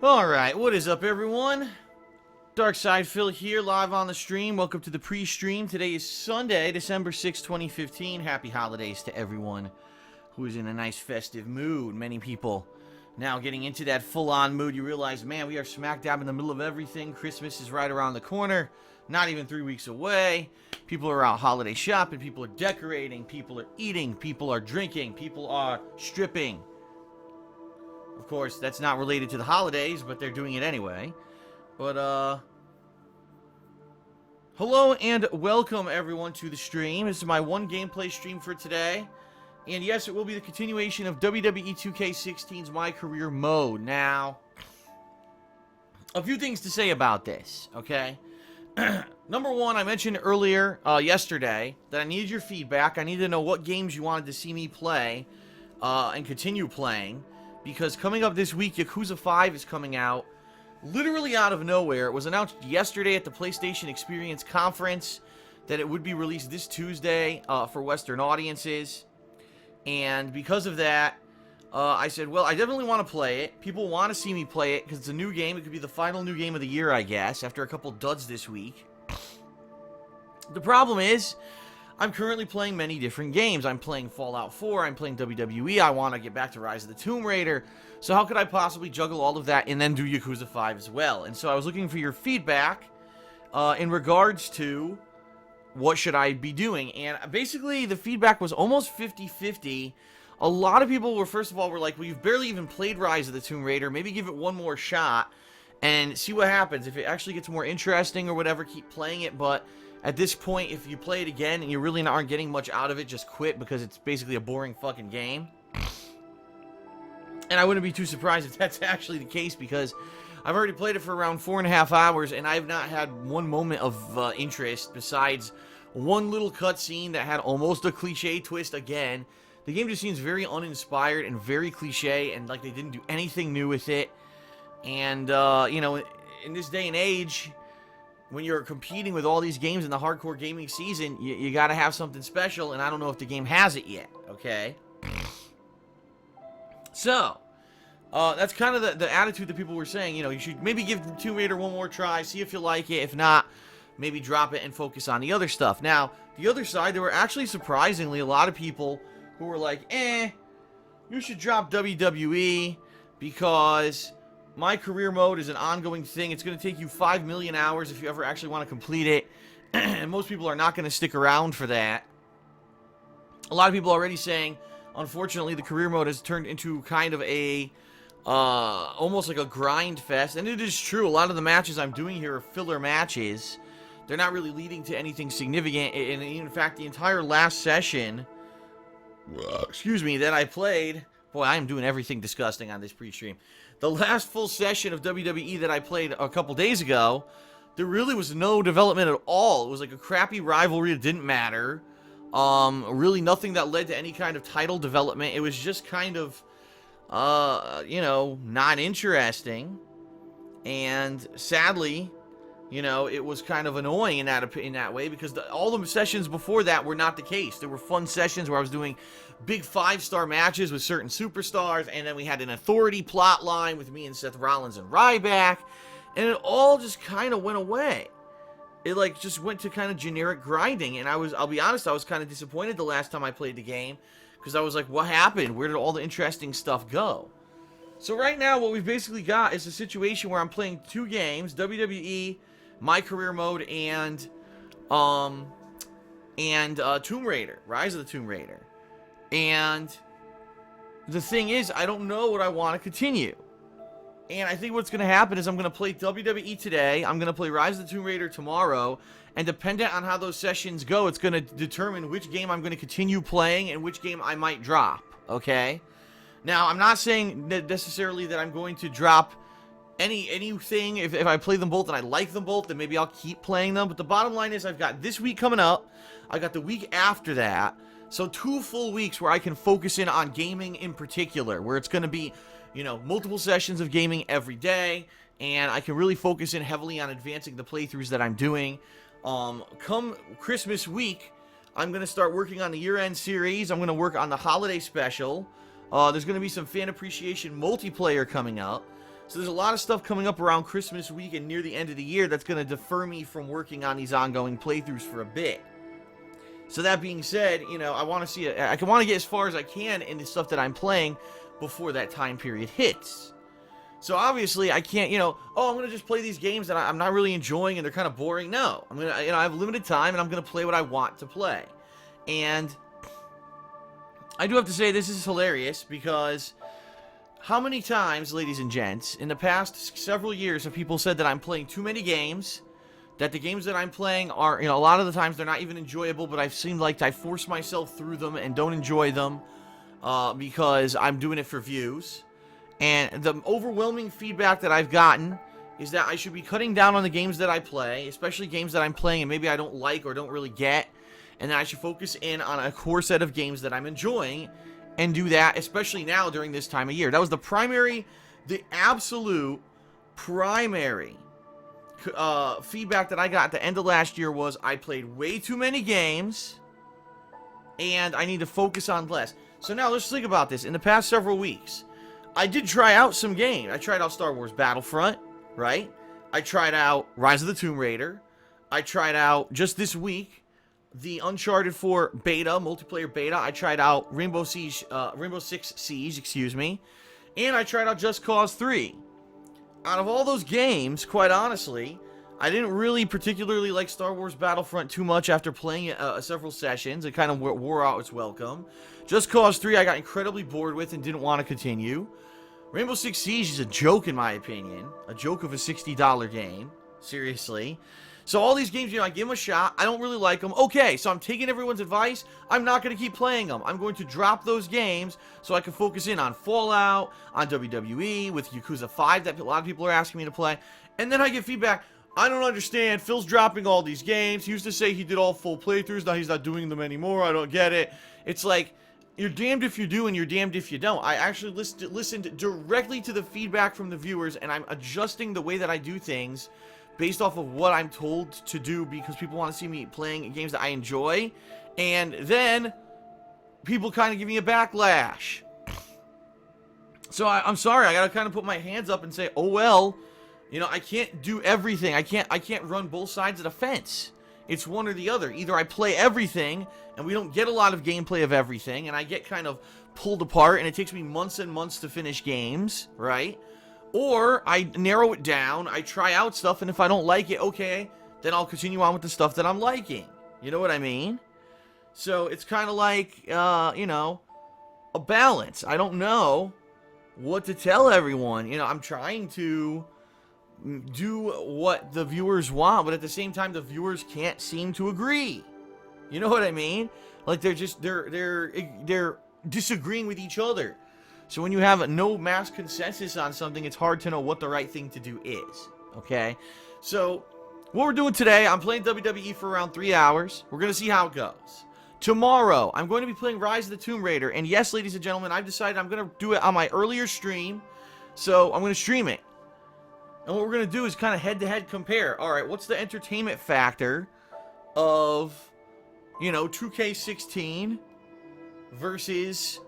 Alright, what is up, everyone? Darkside Phil here, live on the stream. Welcome to the pre-stream. Today is Sunday, December 6, 2015. Happy holidays to everyone who is in a nice festive mood. Many people now getting into that full-on mood. You realize, man, we are smack dab in the middle of everything. Christmas is right around the corner, not even 3 weeks away. People are out holiday shopping, people are decorating, people are eating, people are drinking, people are stripping. Of course, that's not related to the holidays, but they're doing it anyway. But, hello and welcome, everyone, to the stream. This is my one gameplay stream for today. And yes, it will be the continuation of WWE 2K16's My Career Mode. Now, a few things to say about this, okay? Number one, I mentioned earlier, yesterday, that I needed your feedback. I needed to know what games you wanted to see me play, and continue playing. Because coming up this week, Yakuza 5 is coming out literally out of nowhere. It was announced yesterday at the PlayStation Experience Conference that it would be released this Tuesday for Western audiences. And because of that, I said, well, I definitely want to play it. People want to see me play it because it's a new game. It could be the final new game of the year, I guess, after a couple duds this week. The problem is, I'm currently playing many different games. I'm playing Fallout 4, I'm playing WWE, I want to get back to Rise of the Tomb Raider. So how could I possibly juggle all of that and then do Yakuza 5 as well? And so I was looking for your feedback in regards to what should I be doing. And basically the feedback was almost 50-50. A lot of people were, first of all, were like, well, you've barely even played Rise of the Tomb Raider, maybe give it one more shot and see what happens. If it actually gets more interesting or whatever, keep playing it. But at this point, if you play it again and you really aren't getting much out of it, just quit because it's basically a boring fucking game. And I wouldn't be too surprised if that's actually the case because I've already played it for around 4.5 hours and I've not had one moment of interest besides one little cutscene that had almost a cliche twist again. The game just seems very uninspired and very cliche and like they didn't do anything new with it. And, you know, in this day and age, when you're competing with all these games in the hardcore gaming season, you gotta have something special, and I don't know if the game has it yet, okay? So, that's kind of the attitude that people were saying. You know, you should maybe give Tomb Raider one more try, see if you like it. If not, maybe drop it and focus on the other stuff. Now, the other side, there were actually surprisingly a lot of people who were like, you should drop WWE because My Career Mode is an ongoing thing. It's going to take you 5 million hours if you ever actually want to complete it. And most people are not going to stick around for that. A lot of people are already saying, unfortunately, the Career Mode has turned into kind of a, almost like a grind fest. And it is true. A lot of the matches I'm doing here are filler matches. They're not really leading to anything significant. And in fact, the entire last session, excuse me, that I played, boy, I am doing everything disgusting on this pre-stream. The last full session of WWE that I played a couple days ago, there really was no development at all. It was like a crappy rivalry that didn't matter. Really nothing that led to any kind of title development. It was just kind of, you know, not interesting. And sadly, you know, it was kind of annoying in that way because all the sessions before that were not the case. There were fun sessions where I was doing big 5-star matches with certain superstars, and then we had an authority plot line with me and Seth Rollins and Ryback, and it all just kind of went away. It like just went to kind of generic grinding, and I'll be honest, I was kind of disappointed the last time I played the game because I was like, what happened? Where did all the interesting stuff go? So right now, what we've basically got is a situation where I'm playing 2 games, WWE, My Career Mode, and Tomb Raider, Rise of the Tomb Raider. And the thing is, I don't know what I want to continue. And I think what's going to happen is I'm going to play WWE today, I'm going to play Rise of the Tomb Raider tomorrow, and dependent on how those sessions go, it's going to determine which game I'm going to continue playing and which game I might drop, okay? Now, I'm not saying necessarily that I'm going to drop anything. If I play them both and I like them both, then maybe I'll keep playing them. But the bottom line is I've got this week coming up. I got the week after that. So 2 full weeks where I can focus in on gaming in particular, where it's going to be, you know, multiple sessions of gaming every day. And I can really focus in heavily on advancing the playthroughs that I'm doing. Come Christmas week, I'm going to start working on the year-end series. I'm going to work on the holiday special. There's going to be some fan appreciation multiplayer coming up. So there's a lot of stuff coming up around Christmas week and near the end of the year that's going to defer me from working on these ongoing playthroughs for a bit. So that being said, you know, I want to get as far as I can in the stuff that I'm playing before that time period hits. So obviously I can't, you know, oh, I'm going to just play these games that I'm not really enjoying and they're kind of boring. No, I'm going to, you know, I have limited time and I'm going to play what I want to play. And I do have to say this is hilarious because how many times, ladies and gents, in the past several years have people said that I'm playing too many games, that the games that I'm playing are, you know, a lot of the times they're not even enjoyable, but I've seemed like I force myself through them and don't enjoy them because I'm doing it for views. And the overwhelming feedback that I've gotten is that I should be cutting down on the games that I play, especially games that I'm playing and maybe I don't like or don't really get, and then I should focus in on a core set of games that I'm enjoying and do that, especially now during this time of year. That was the absolute primary feedback that I got at the end of last year was I played way too many games and I need to focus on less. So now let's think about this. In the past several weeks, I did try out some games. I tried out Star Wars Battlefront, right? I tried out Rise of the Tomb Raider. I tried out, just this week, the Uncharted 4 beta, multiplayer beta. I tried out Rainbow Six Siege, excuse me. And I tried out Just Cause 3. Out of all those games, quite honestly, I didn't really particularly like Star Wars Battlefront too much after playing it several sessions. It kind of wore out its welcome. Just Cause 3 I got incredibly bored with and didn't want to continue. Rainbow Six Siege is a joke in my opinion. A joke of a $60 game. Seriously. So all these games, you know, I give them a shot. I don't really like them. Okay, so I'm taking everyone's advice. I'm not going to keep playing them. I'm going to drop those games so I can focus in on Fallout, on WWE, with Yakuza 5 that a lot of people are asking me to play. And then I get feedback. I don't understand. Phil's dropping all these games. He used to say he did all full playthroughs. Now he's not doing them anymore. I don't get it. It's like, you're damned if you do and you're damned if you don't. I actually listened directly to the feedback from the viewers, and I'm adjusting the way that I do things based off of what I'm told to do because people want to see me playing games that I enjoy. And then people kind of give me a backlash. So I'm sorry. I got to kind of put my hands up and say, oh, well, you know, I can't do everything. I can't run both sides of the fence. It's one or the other. Either I play everything and we don't get a lot of gameplay of everything and I get kind of pulled apart and it takes me months and months to finish games, right? Or I narrow it down, I try out stuff, and if I don't like it, okay, then I'll continue on with the stuff that I'm liking. You know what I mean? So it's kind of like, you know, a balance. I don't know what to tell everyone. You know, I'm trying to do what the viewers want, but at the same time, the viewers can't seem to agree. You know what I mean? Like, they're disagreeing with each other. So when you have no mass consensus on something, it's hard to know what the right thing to do is, okay? So what we're doing today, I'm playing WWE for around 3 hours. We're going to see how it goes. Tomorrow, I'm going to be playing Rise of the Tomb Raider. And yes, ladies and gentlemen, I've decided I'm going to do it on my earlier stream. So I'm going to stream it. And what we're going to do is kind of head-to-head compare. All right, what's the entertainment factor of, you know, 2K16 versus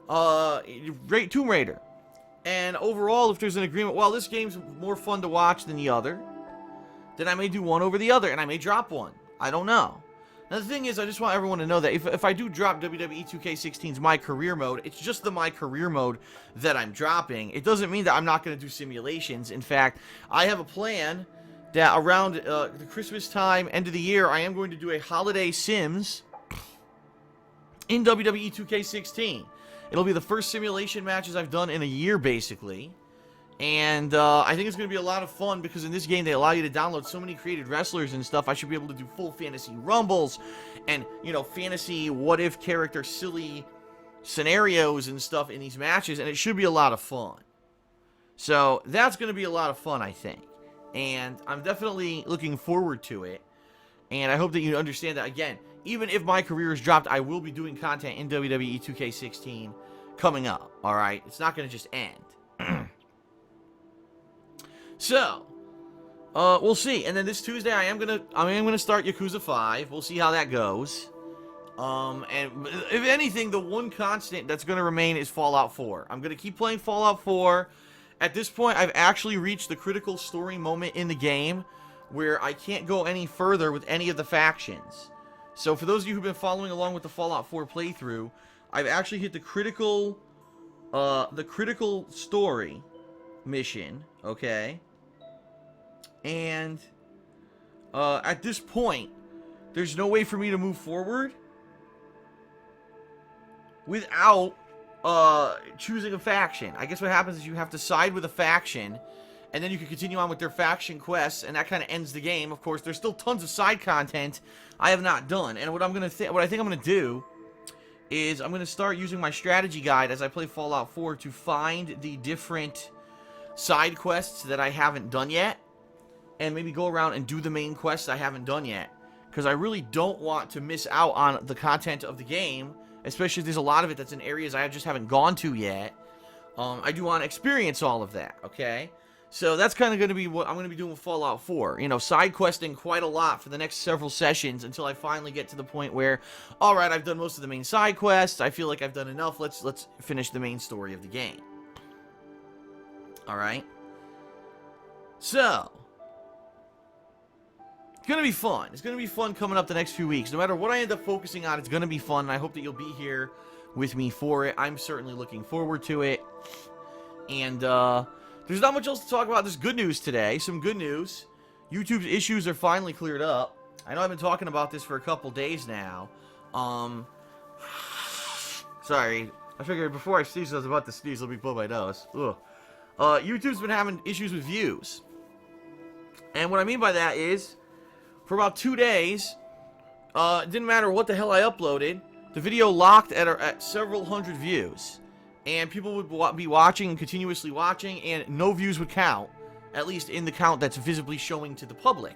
Tomb Raider? And overall, if there's an agreement, well, this game's more fun to watch than the other, then I may do one over the other, and I may drop one. I don't know. Now, the thing is, I just want everyone to know that if I do drop WWE 2K16's My Career Mode, it's just the My Career Mode that I'm dropping. It doesn't mean that I'm not going to do simulations. In fact, I have a plan that around the Christmas time, end of the year, I am going to do a Holiday Sims in WWE 2K16. It'll be the first simulation matches I've done in a year, basically. And I think it's going to be a lot of fun because in this game they allow you to download so many created wrestlers and stuff. I should be able to do full fantasy rumbles and, you know, fantasy what-if character silly scenarios and stuff in these matches. And it should be a lot of fun. So that's going to be a lot of fun, I think. And I'm definitely looking forward to it. And I hope that you understand that, again, even if my career is dropped, I will be doing content in WWE 2K16 coming up, alright? It's not going to just end. So, we'll see. And then this Tuesday, I am gonna start Yakuza 5. We'll see how that goes. And if anything, the one constant that's gonna remain is Fallout 4. I'm gonna keep playing Fallout 4, At this point, I've actually reached the critical story moment in the game where I can't go any further with any of the factions. So for those of you who've been following along with the Fallout 4 playthrough, I've actually hit the critical story mission, okay? And at this point, there's no way for me to move forward without choosing a faction. I guess what happens is you have to side with a faction, and then you can continue on with their faction quests, and that kind of ends the game. Of course, there's still tons of side content I have not done, and what I think I'm gonna do is I'm gonna start using my strategy guide as I play Fallout 4 to find the different side quests that I haven't done yet, and maybe go around and do the main quests I haven't done yet, because I really don't want to miss out on the content of the game, especially if there's a lot of it that's in areas I just haven't gone to yet. I do want to experience all of that, okay? So that's kind of going to be what I'm going to be doing with Fallout 4. You know, side questing quite a lot for the next several sessions until I finally get to the point where, alright, I've done most of the main side quests, I feel like I've done enough, let's finish the main story of the game. Alright? So, it's going to be fun. It's going to be fun coming up the next few weeks. No matter what I end up focusing on, it's going to be fun, and I hope that you'll be here with me for it. I'm certainly looking forward to it. And, there's not much else to talk about. There's good news today. Some good news. YouTube's issues are finally cleared up. I know I've been talking about this for a couple days now. Sorry. I figured before I sneeze, I was about to sneeze. Let me blow my nose. Ugh. YouTube's been having issues with views. And what I mean by that is, for about 2 days, it didn't matter what the hell I uploaded, the video locked at several hundred views. And people would be watching and continuously watching, and no views would count, at least in the count that's visibly showing to the public.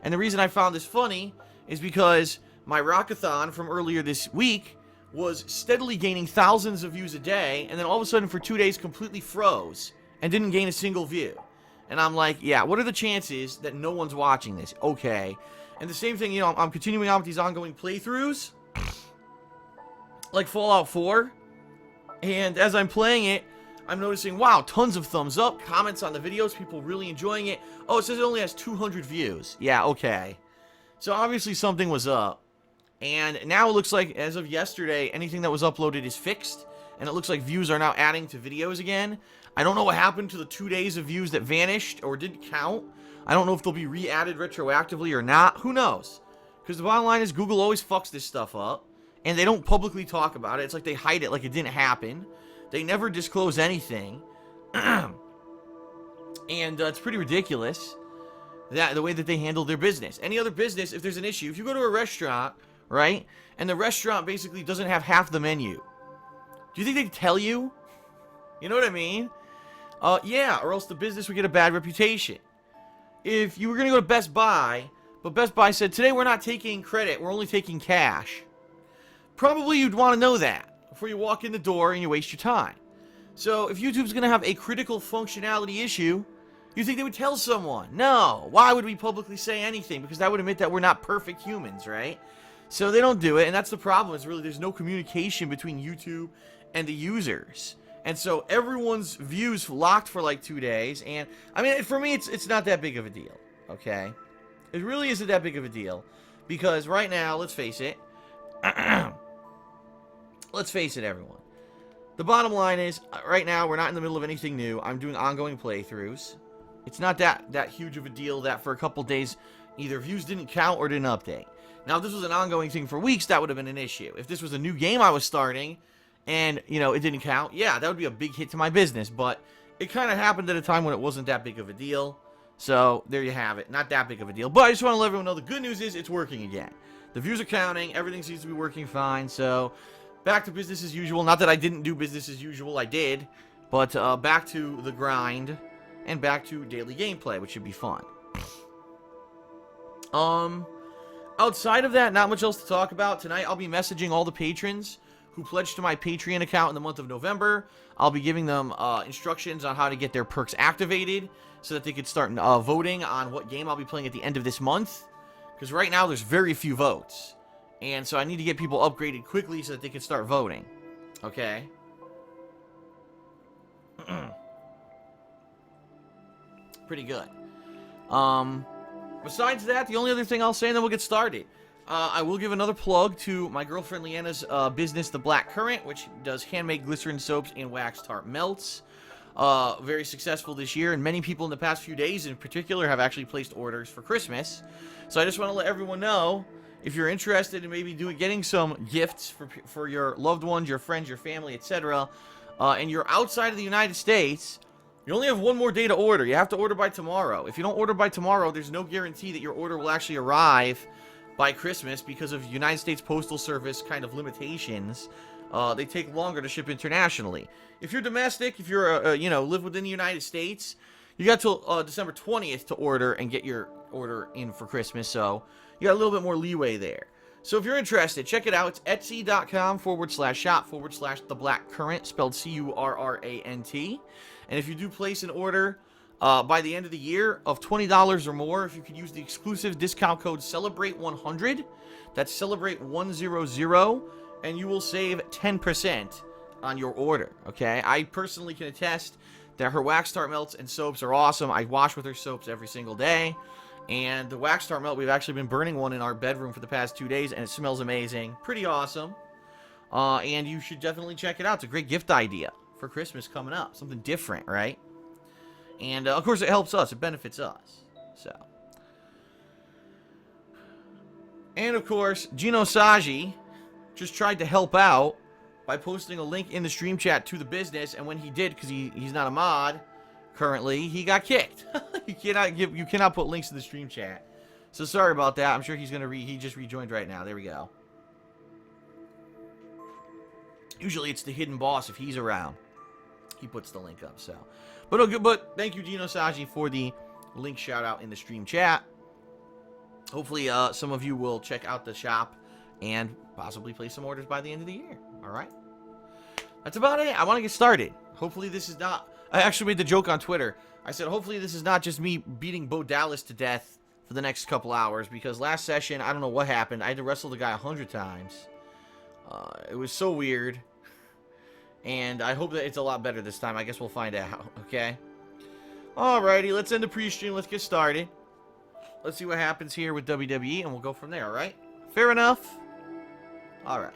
And the reason I found this funny is because my Rockathon from earlier this week was steadily gaining thousands of views a day, and then all of a sudden for 2 days completely froze and didn't gain a single view. And I'm like, yeah, what are the chances that no one's watching this? Okay. And the same thing, you know, I'm continuing on with these ongoing playthroughs, like Fallout 4. And as I'm playing it, I'm noticing, wow, tons of thumbs up, comments on the videos, people really enjoying it. Oh, it says it only has 200 views. Yeah, okay. So obviously something was up. And now it looks like, as of yesterday, anything that was uploaded is fixed. And it looks like views are now adding to videos again. I don't know what happened to the 2 days of views that vanished or didn't count. I don't know if they'll be re-added retroactively or not. Who knows? Because the bottom line is Google always fucks this stuff up. And they don't publicly talk about it. It's like they hide it like it didn't happen. They never disclose anything. And it's pretty ridiculous, that the way that they handle their business. Any other business, if there's an issue, if you go to a restaurant, right, and the restaurant basically doesn't have half the menu, do you think they'd tell you? You know what I mean? Yeah, or else the business would get a bad reputation. If you were going to go to Best Buy, but Best Buy said, today we're not taking credit, we're only taking cash. Probably you'd want to know that before you walk in the door and you waste your time. So if YouTube's going to have a critical functionality issue, you think they would tell someone? No. Why would we publicly say anything? Because that would admit that we're not perfect humans, right? So they don't do it, and that's the problem. Is really there's no communication between YouTube and the users. And so everyone's views locked for like 2 days, and I mean, for me, it's not that big of a deal, okay? It really isn't that big of a deal, because right now, let's face it, let's face it, everyone. The bottom line is, right now, we're not in the middle of anything new. I'm doing ongoing playthroughs. It's not that huge of a deal that for a couple days, either views didn't count or didn't update. Now, if this was an ongoing thing for weeks, that would have been an issue. If this was a new game I was starting, and, you know, it didn't count, yeah, that would be a big hit to my business. But it kind of happened at a time when it wasn't that big of a deal. So, there you have it. Not that big of a deal. But I just want to let everyone know the good news is it's working again. The views are counting. Everything seems to be working fine. So, back to business as usual. Not that I didn't do business as usual. I did. But back to the grind. And back to daily gameplay, which should be fun. Outside of that, not much else to talk about. Tonight, I'll be messaging all the patrons who pledged to my Patreon account in the month of November. I'll be giving them instructions on how to get their perks activated so that they could start voting on what game I'll be playing at the end of this month. Because right now, there's very few votes. And so I need to get people upgraded quickly so that they can start voting. Okay? Pretty good. Besides that, the only other thing I'll say, and then we'll get started. I will give another plug to my girlfriend Leanna's business, The Black Currant, which does handmade glycerin soaps and wax tart melts. Very successful this year, and many people in the past few days in particular have actually placed orders for Christmas. So I just want to let everyone know, if you're interested in maybe getting some gifts for your loved ones, your friends, your family, etc., and you're outside of the United States, you only have one more day to order. You have to order by tomorrow. If you don't order by tomorrow, there's no guarantee that your order will actually arrive by Christmas because of United States Postal Service kind of limitations. They take longer to ship internationally. If you're domestic, if you're, live within the United States, you got till December 20th to order and get your order in for Christmas, so you got a little bit more leeway there. So if you're interested, check it out. It's etsy.com/shop/The Black Currant, spelled CURRANT. And if you do place an order by the end of the year of $20 or more, if you could use the exclusive discount code CELEBRATE100, that's CELEBRATE100, and you will save 10% on your order, okay? I personally can attest that her wax tart melts and soaps are awesome. I wash with her soaps every single day. And the wax tart melt, we've actually been burning one in our bedroom for the past 2 days, and it smells amazing. Pretty awesome. And you should definitely check it out. It's a great gift idea for Christmas coming up. Something different, right? And, of course, it helps us. It benefits us. So. And, of course, Gino Saji just tried to help out by posting a link in the stream chat to the business, and when he did, because he's not a mod currently, he got kicked. you cannot put links to the stream chat. So sorry about that. I'm sure he's gonna he just rejoined right now. There we go. Usually it's the hidden boss if he's around. He puts the link up. So, but thank you, Gino Saji, for the link shout out in the stream chat. Hopefully, some of you will check out the shop and possibly place some orders by the end of the year. All right. That's about it. I want to get started. Hopefully this is not... I actually made the joke on Twitter. I said, hopefully this is not just me beating Bo Dallas to death for the next couple hours, because last session, I don't know what happened. I had to wrestle the guy 100 times. It was so weird. And I hope that it's a lot better this time. I guess we'll find out, okay? Alrighty, let's end the pre-stream. Let's get started. Let's see what happens here with WWE, and we'll go from there, alright? Fair enough? Alright.